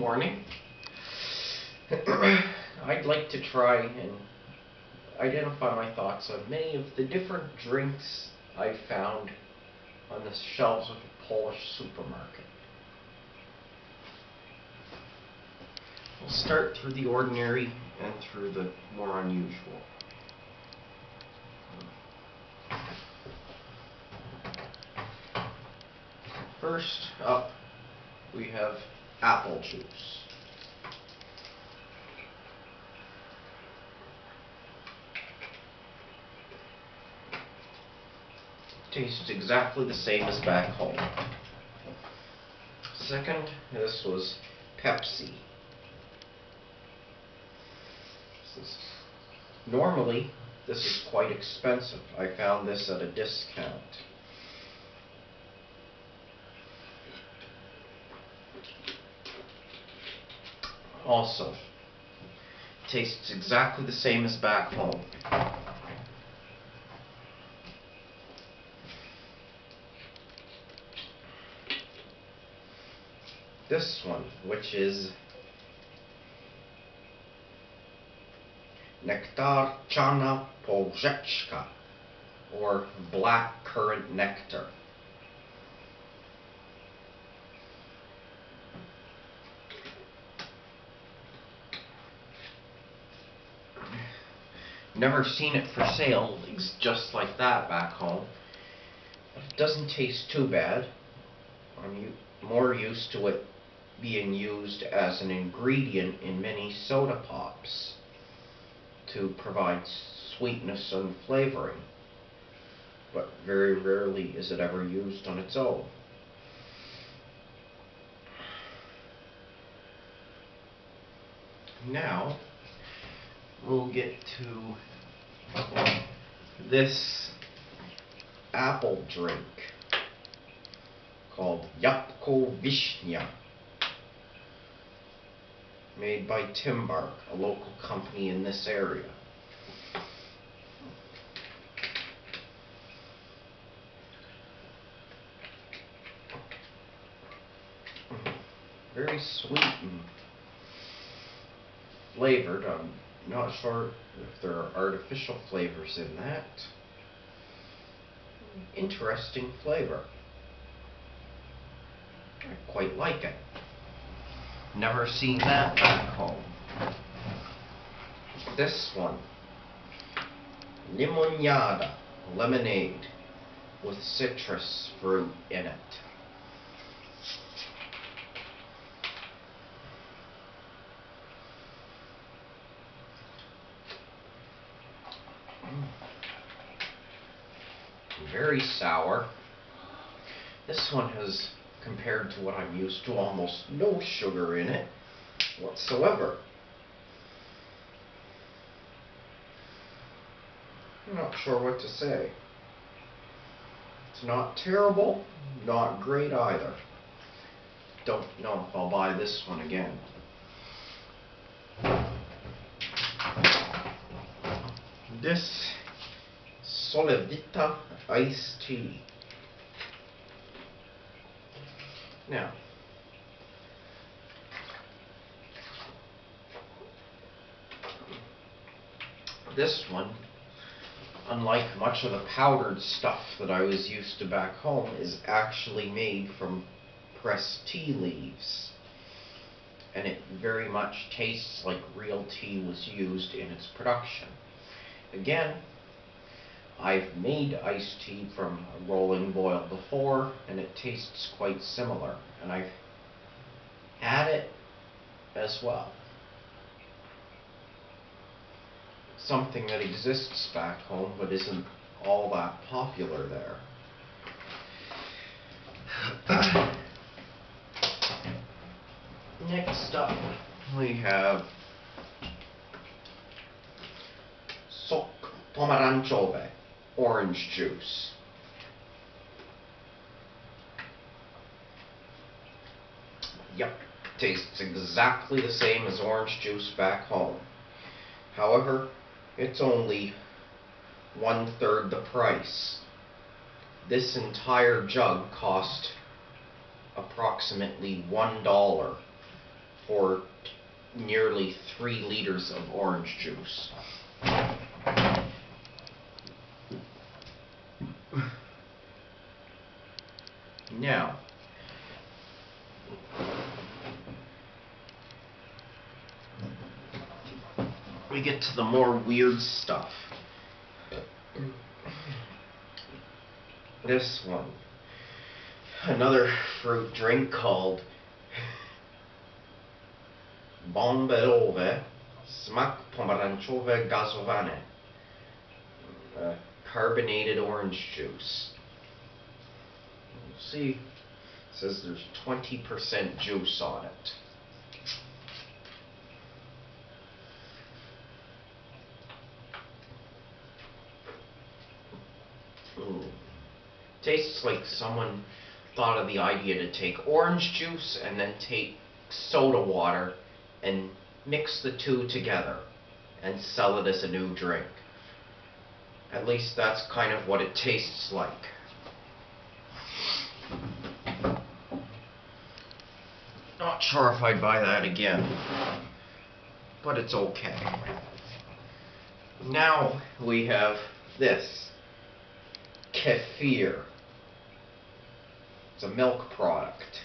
morning. I'd like to try and identify my thoughts on many of the different drinks I've found on the shelves of a Polish supermarket. We'll start through the ordinary and through the more unusual. First up, we have apple juice. Tastes exactly the same as back home. Second, this was Pepsi. Normally, this is quite expensive. I found this at a discount. Also, tastes exactly the same as back home. This one, which is Nektarczana Porzeczka, or black currant nectar. Never seen it for sale just like that back home. But it doesn't taste too bad. I'm more used to it being used as an ingredient in many soda pops to provide sweetness and flavoring, but very rarely is it ever used on its own. Now we'll get to this apple drink called Jabłko Wiśnia, made by Timbark, a local company in this area. Very sweet and flavored. I'm not sure if there are artificial flavors in that. Interesting flavor. I quite like it. Never seen that back home. This one, Limonada, lemonade with citrus fruit in it. Very sour. This one has, compared to what I'm used to, almost no sugar in it whatsoever. I'm not sure what to say. It's not terrible, not great either. Don't know if I'll buy this one again. This Solevita iced tea. Now, this one, unlike much of the powdered stuff that I was used to back home, is actually made from pressed tea leaves. And it very much tastes like real tea was used in its production. Again, I've made iced tea from a rolling boil before, and it tastes quite similar. And I've had it as well. Something that exists back home, but isn't all that popular there. Next up, we have Sok pomarańczowy, orange juice. Yep, tastes exactly the same as orange juice back home. However, it's only 1/3 the price. This entire jug cost approximately $1 for nearly 3 liters of orange juice. Now, we get to the more weird stuff. This one, another fruit drink called beverages smak pomarańczowy gazowany, carbonated orange juice. See, it says there's 20% juice on it. Ooh. Tastes like someone thought of the idea to take orange juice and then take soda water and mix the two together and sell it as a new drink. At least that's kind of what it tastes like. Not sure if I'd buy that again, but it's okay. Now we have this Kefir. It's a milk product.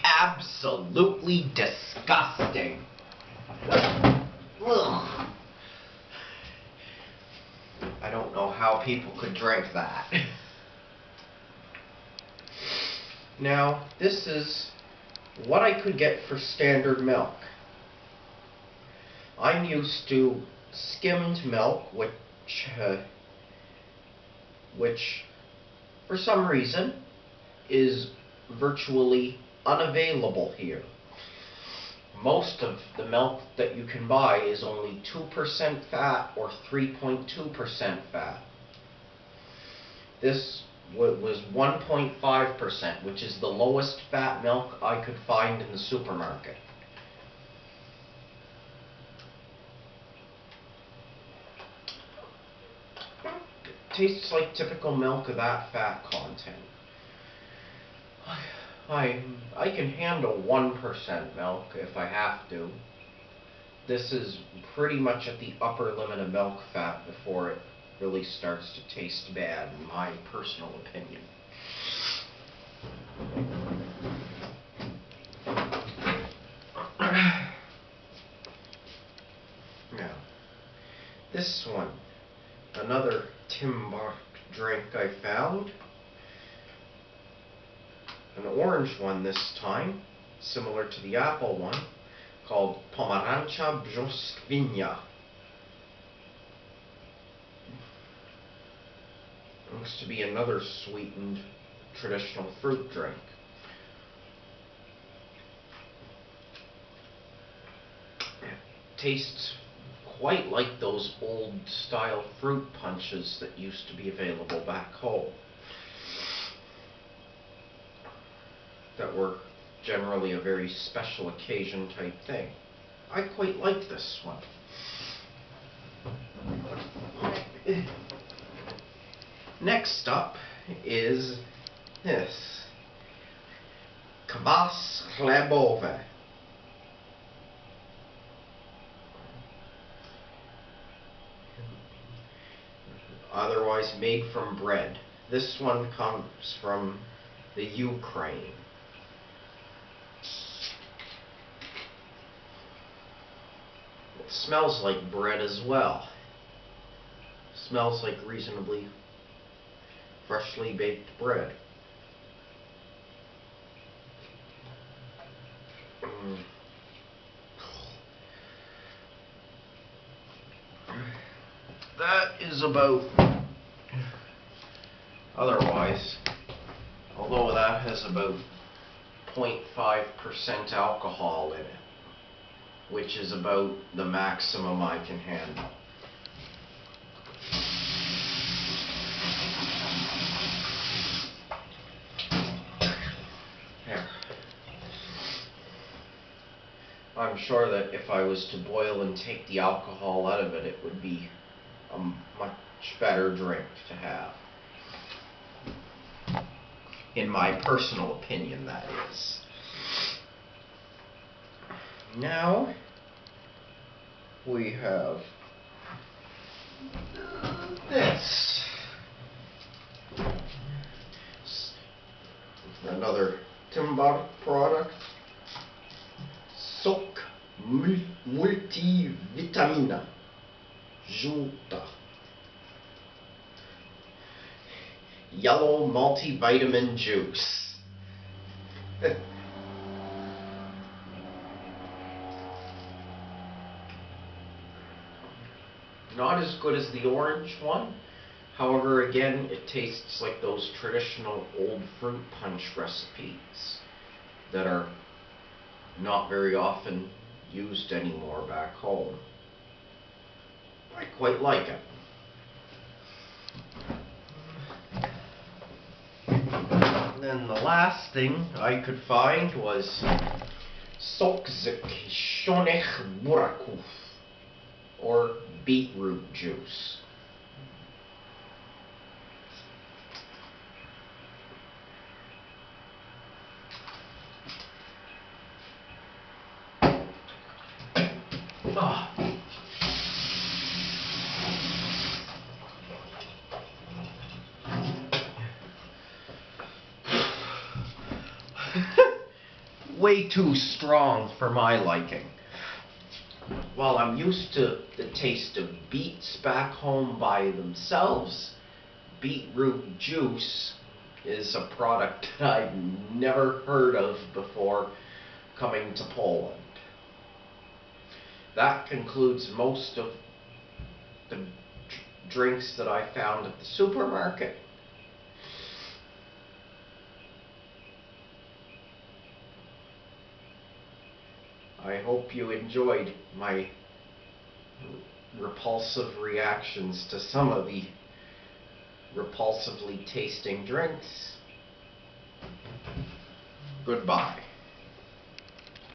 Absolutely disgusting. Ugh. I don't know how people could drink that. Now, this is what I could get for standard milk. I'm used to skimmed milk, which for some reason is virtually unavailable here. Most of the milk that you can buy is only 2% fat or 3.2% fat. This was 1.5%, which is the lowest fat milk I could find in the supermarket. It tastes like typical milk of that fat content. I can handle 1% milk if I have to. This is pretty much at the upper limit of milk fat before it really starts to taste bad, in my personal opinion. Now, this one, another Timbuk drink I found. An orange one this time, similar to the apple one, called Pomerania brzoskwinia. Looks to be another sweetened traditional fruit drink. It tastes quite like those old style fruit punches that used to be available back home, that were generally a very special occasion type thing. I quite like this one. Next up is this kwas chlebowy. Otherwise made from bread. This one comes from the Ukraine. It smells like bread as well. Smells like reasonably freshly baked bread. That is about, otherwise, although that has about 0.5% alcohol in it, which is about the maximum I can handle. There. I'm sure that if I was to boil and take the alcohol out of it, it would be a much better drink to have. In my personal opinion, that is. Now, we have this. Another Timber product. Sok multivitamin. Junta. Yellow multivitamin juice. Not as good as the orange one. However, again, it tastes like those traditional old fruit punch recipes that are not very often used anymore back home. I quite like it. And then the last thing I could find was sok z kiszonych buraków, or beetroot juice. Way too strong for my liking. While I'm used to the taste of beets back home by themselves, beetroot juice is a product that I've never heard of before coming to Poland. That concludes most of the drinks that I found at the supermarket. I hope you enjoyed my repulsive reactions to some of the repulsively tasting drinks. Goodbye.